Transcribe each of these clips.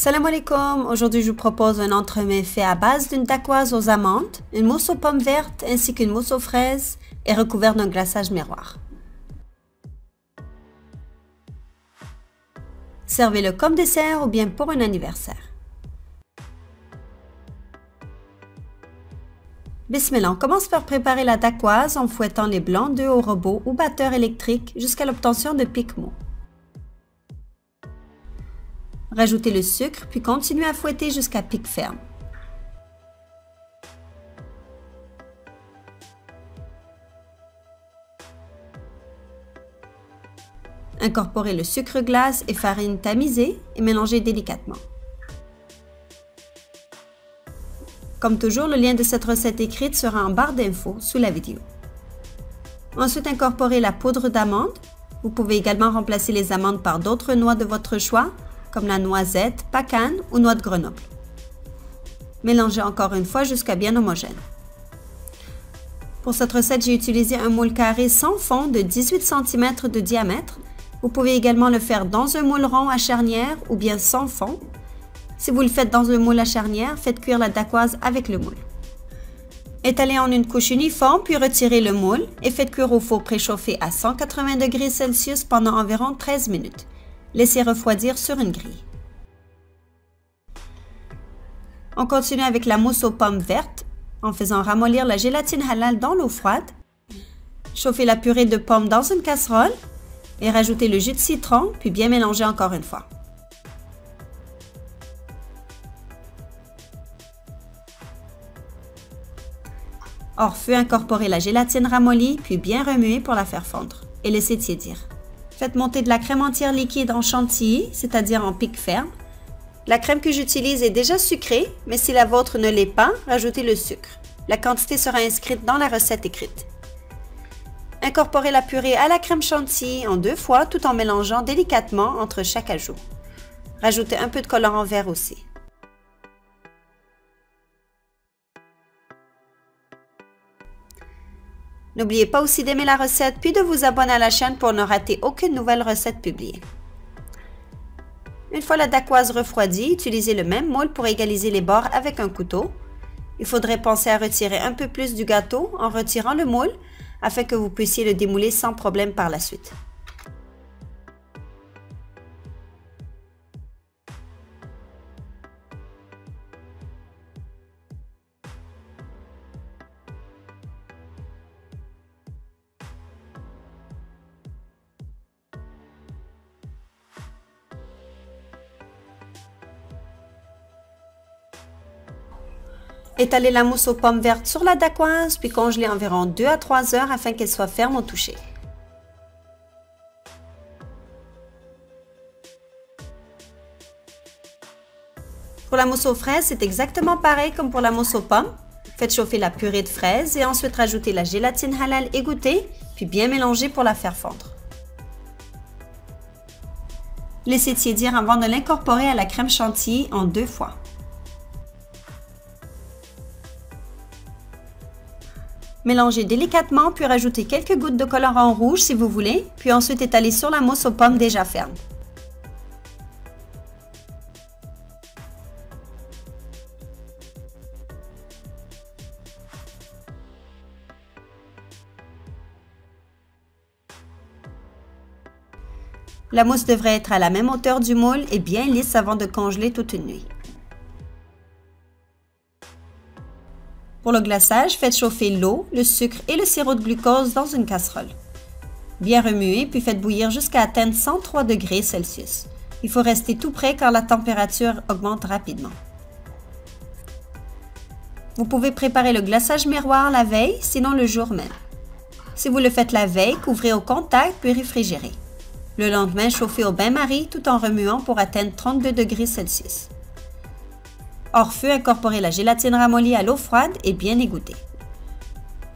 Salam alaikum, aujourd'hui je vous propose un entremets fait à base d'une dacquoise aux amandes, une mousse aux pommes vertes ainsi qu'une mousse aux fraises et recouvert d'un glaçage miroir. Servez-le comme dessert ou bien pour un anniversaire. Bismillah, on commence par préparer la dacquoise en fouettant les blancs d'œufs au robot ou batteur électrique jusqu'à l'obtention de pics mous. Rajoutez le sucre puis continuez à fouetter jusqu'à pic ferme. Incorporez le sucre glace et farine tamisée et mélangez délicatement. Comme toujours, le lien de cette recette écrite sera en barre d'infos sous la vidéo. Ensuite, incorporez la poudre d'amande. Vous pouvez également remplacer les amandes par d'autres noix de votre choix, comme la noisette, pacane ou noix de Grenoble. Mélangez encore une fois jusqu'à bien homogène. Pour cette recette, j'ai utilisé un moule carré sans fond de 18 cm de diamètre. Vous pouvez également le faire dans un moule rond à charnière ou bien sans fond. Si vous le faites dans un moule à charnière, faites cuire la dacquoise avec le moule. Étalez en une couche uniforme, puis retirez le moule et faites cuire au four préchauffé à 180 degrés Celsius pendant environ 13 minutes. Laissez refroidir sur une grille. On continue avec la mousse aux pommes vertes en faisant ramollir la gélatine halal dans l'eau froide. Chauffez la purée de pommes dans une casserole et rajoutez le jus de citron, puis bien mélanger encore une fois. Hors feu, incorporez la gélatine ramollie, puis bien remuer pour la faire fondre et laissez tiédir. Faites monter de la crème entière liquide en chantilly, c'est-à-dire en pic ferme. La crème que j'utilise est déjà sucrée, mais si la vôtre ne l'est pas, rajoutez le sucre. La quantité sera inscrite dans la recette écrite. Incorporez la purée à la crème chantilly en 2 fois tout en mélangeant délicatement entre chaque ajout. Rajoutez un peu de colorant vert aussi. N'oubliez pas aussi d'aimer la recette puis de vous abonner à la chaîne pour ne rater aucune nouvelle recette publiée. Une fois la dacquoise refroidie, utilisez le même moule pour égaliser les bords avec un couteau. Il faudrait penser à retirer un peu plus du gâteau en retirant le moule afin que vous puissiez le démouler sans problème par la suite. Étalez la mousse aux pommes vertes sur la dacquoise, puis congelez environ 2 à 3 heures afin qu'elle soit ferme au toucher. Pour la mousse aux fraises, c'est exactement pareil comme pour la mousse aux pommes. Faites chauffer la purée de fraises et ensuite rajoutez la gélatine halal égouttée, puis bien mélanger pour la faire fondre. Laissez tiédir avant de l'incorporer à la crème chantilly en 2 fois. Mélangez délicatement, puis rajoutez quelques gouttes de colorant rouge si vous voulez, puis ensuite étalez sur la mousse aux pommes déjà ferme. La mousse devrait être à la même hauteur du moule et bien lisse avant de congeler toute une nuit. Pour le glaçage, faites chauffer l'eau, le sucre et le sirop de glucose dans une casserole. Bien remuer, puis faites bouillir jusqu'à atteindre 103 degrés Celsius. Il faut rester tout près car la température augmente rapidement. Vous pouvez préparer le glaçage miroir la veille, sinon le jour même. Si vous le faites la veille, couvrez au contact puis réfrigérez. Le lendemain, chauffez au bain-marie tout en remuant pour atteindre 32 degrés Celsius. Hors feu, incorporez la gélatine ramollie à l'eau froide et bien égouttée.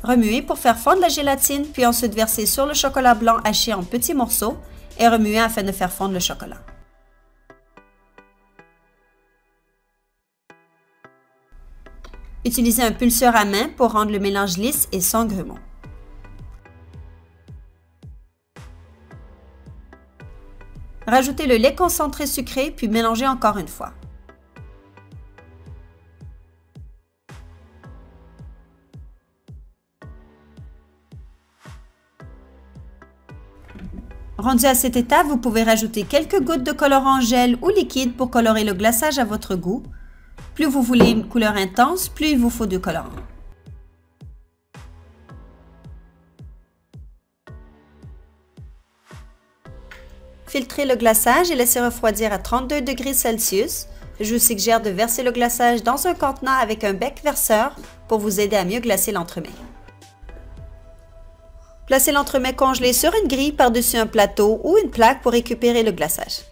Remuez pour faire fondre la gélatine, puis ensuite versez sur le chocolat blanc haché en petits morceaux et remuez afin de faire fondre le chocolat. Utilisez un pulseur à main pour rendre le mélange lisse et sans grumeaux. Rajoutez le lait concentré sucré puis mélangez encore une fois. Rendu à cette étape, vous pouvez rajouter quelques gouttes de colorant gel ou liquide pour colorer le glaçage à votre goût. Plus vous voulez une couleur intense, plus il vous faut de colorant. Filtrez le glaçage et laissez refroidir à 32 degrés Celsius. Je vous suggère de verser le glaçage dans un contenant avec un bec verseur pour vous aider à mieux glacer l'entremets. Placez l'entremets congelé sur une grille par-dessus un plateau ou une plaque pour récupérer le glaçage.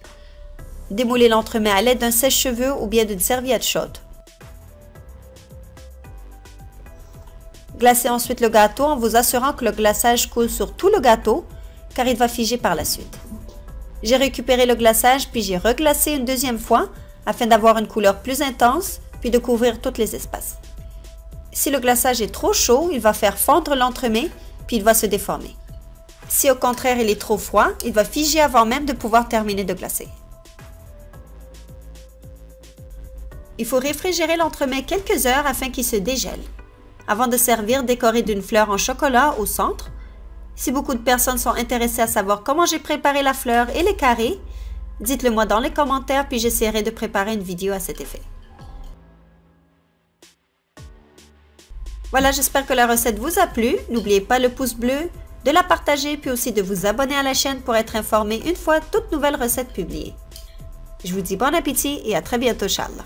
Démoulez l'entremets à l'aide d'un sèche-cheveux ou bien d'une serviette chaude. Glacez ensuite le gâteau en vous assurant que le glaçage coule sur tout le gâteau car il va figer par la suite. J'ai récupéré le glaçage puis j'ai reglacé une deuxième fois afin d'avoir une couleur plus intense puis de couvrir tous les espaces. Si le glaçage est trop chaud, il va faire fondre l'entremets puis il va se déformer. Si au contraire il est trop froid, il va figer avant même de pouvoir terminer de glacer. Il faut réfrigérer l'entremets quelques heures afin qu'il se dégèle. Avant de servir, décorez d'une fleur en chocolat au centre. Si beaucoup de personnes sont intéressées à savoir comment j'ai préparé la fleur et les carrés, dites-le moi dans les commentaires puis j'essaierai de préparer une vidéo à cet effet. Voilà, j'espère que la recette vous a plu. N'oubliez pas le pouce bleu, de la partager puis aussi de vous abonner à la chaîne pour être informé une fois toute nouvelle recette publiée. Je vous dis bon appétit et à très bientôt, Inch'Allah.